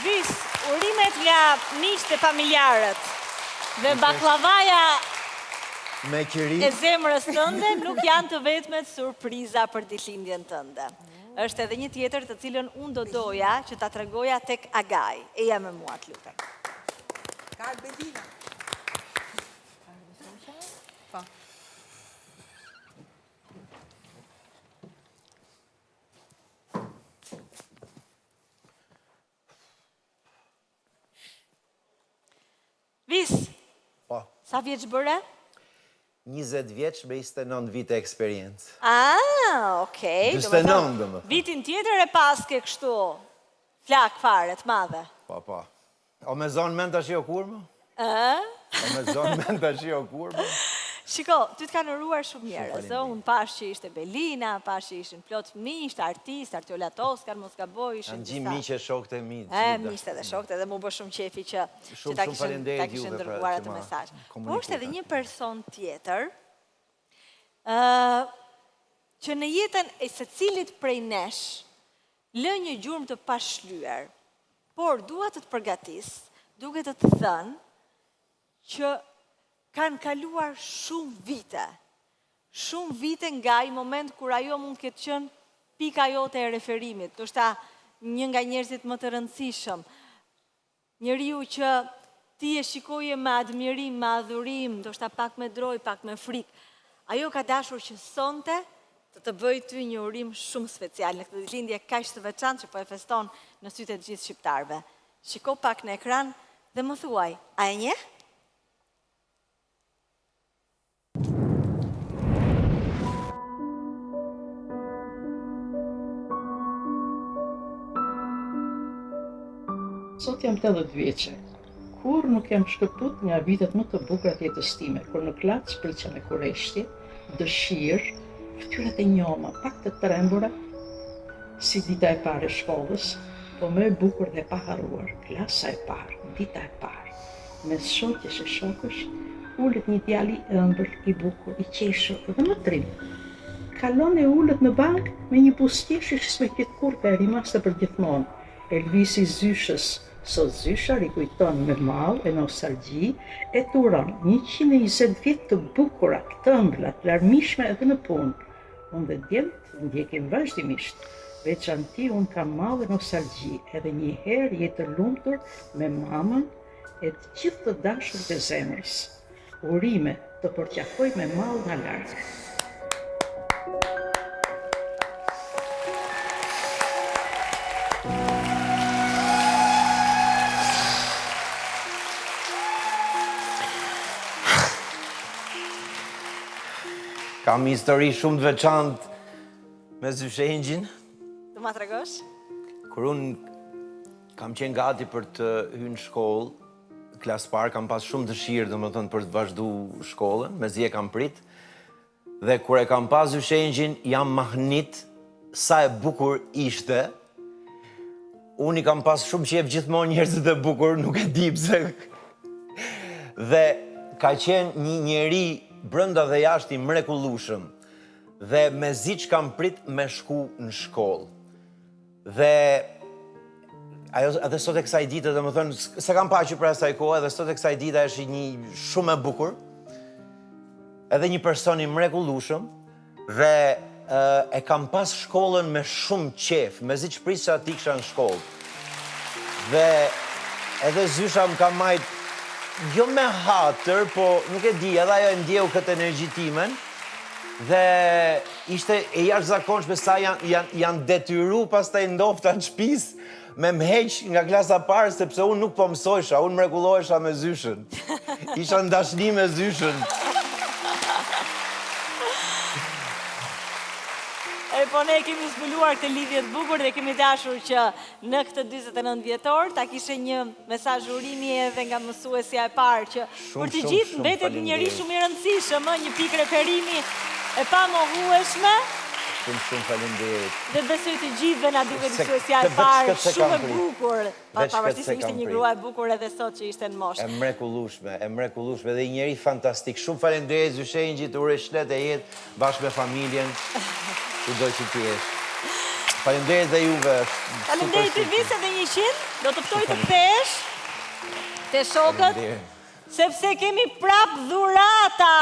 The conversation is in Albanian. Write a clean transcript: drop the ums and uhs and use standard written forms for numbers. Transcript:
Vis, urimet nga miqtë e familjarët dhe baklavaja e zemrës tënde nuk janë të vetmet surpriza për ditëlindjen tënde. Është edhe një tjetër të cilën unë do doja që ta tregoja tek Agaj. Eja me mua, të lutem. Ka Albedina. Vis, sa vjeç bëre? 20 vjeç me 29 vite eksperiencë. Okej. 29 dhe më. Vitin tjetër e paske kështu, flak fare të madhe. Po. O me zonë men të ashio kur më? O me zonë men të ashio kur më? Shiko, ty të kanë uruar shumë njerëz. Unë pash që ishte Belina, pash që ishin plot fëmijë, artist, Artiola Toskar, mos gaboj, ishin Në gjim miqe shokët e mi. Miqtë edhe shokët edhe mu bë shumë qefi që ta kishin dërguar atë mesazh. Po është edhe një person tjetër që në jetën e secilit prej nesh lë një gjurmë të pashlyer, por dua të të përgatis, duke të të thënë që kanë kaluar shumë vite nga i moment kur ajo mund këtë qënë pika jote e referimit, të shta një nga njerëzit më të rëndësishëm, njeriu që ti e shikoje me admirim, me adhurim, të shta pak me droj, pak me frik, ajo ka dashur që sonte të bëj ty një urim shumë special, në këtë ditëlindje kaq të veçantë që po e feston në sytë të gjithë shqiptarëve. Shiko pak në ekran dhe më thuaj, a e njeh? Sot jam 80 vjeçe. Kur nuk jam shkëput nga vitet më të bukura të jetës time, kur në Klac priqa me kurreshtje, dëshirë, fytyrat e njoma, pak të trembura, si dita e parë e shkollës, po më e bukur dhe pa harruar, klasa e parë, dita e parë. Mes shokjes e shokësh, ullet një djali ëmbël, i bukur, i qeshur dhe më trim. Kalon e ullet në bank me një buzëqeshje që s'me ketë kur ka rimaste për gjithmonë. Elvisi Zyshës, sot Zysha rikujton me mall e nostalgji, e të uron 120 vjet të bukura, të ëmbla, të larmishme edhe në punë. Unë dhe djemët ndjekim vazhdimisht. Veçanti unë kam mall e nostalgji, edhe një herë jetë të lumtur me mamën e të gjithë të dashur të zemrës. Urime të përqafoj me mall nga lartë. Kam histori shumë të veçantë me Zyshengjin. Do ma tregosh? Kur unë kam qenë gati për të hyrë në shkollë, klas parë, kam pas shumë dëshirë, domethënë për të vazhdu shkollën, mezi e kam prit. Dhe kur e kam pas Zyshengjin, jam mahnit sa e bukur ishte. Unë i kam pas shumë qef gjithmonë njerëzit e bukur, nuk e di pse. Dhe ka qenë një njeri brënda dhe jashtë i mrekullueshëm, dhe me zi që kam prit me shku në shkollë. Dhe ajo edhe sot e kësaj dite, dhe më thënë, se kam pa që për asaj kohë, edhe sot e kësaj dite është një shumë e bukur, edhe një person i mrekullueshëm, dhe e kam pas shkollën me shumë qef, me zi që prisë që ati kësha në shkollë. Dhe edhe Zysha më ka majtë jo me hatër, po nuk e di, edhe ajo e ndjeu këtë energjitimen, dhe ishte e jashtëzakonshme sa janë detyru pas të ndofta në shtëpis me mheq nga klasa parë, sepse unë nuk po mësojsha, unë mrekullohesha me Zyshën. Isha në dashni me Zyshën. Po ne kemi zbuluar këtë lidhje të bukur dhe kemi dashur që në këtë 49 vjetor ta kishe një mesazh urimi edhe nga mësuesja e parë që për të gjithë mbetet njëri shumë i rëndësishëm, një pikë referimi e pamohueshme. Shumë faleminderit. Dhe besoj të gjithëve na duket mësuesja e parë shumë e bukur. Pavarësisht se ishte një grua e bukur edhe sot që ishte në moshë. E mrekullueshme dhe një njeri fantastik. Shumë faleminderit Zyshengjit, uroj shëndet e jetë bashkë me familjen. U doj që ti jesh. Faleminderit dhe juve. Faleminderit të vise dhe 100, do të ftoj të kthesh te shokët, Faleminderit. sepse kemi prap dhurata.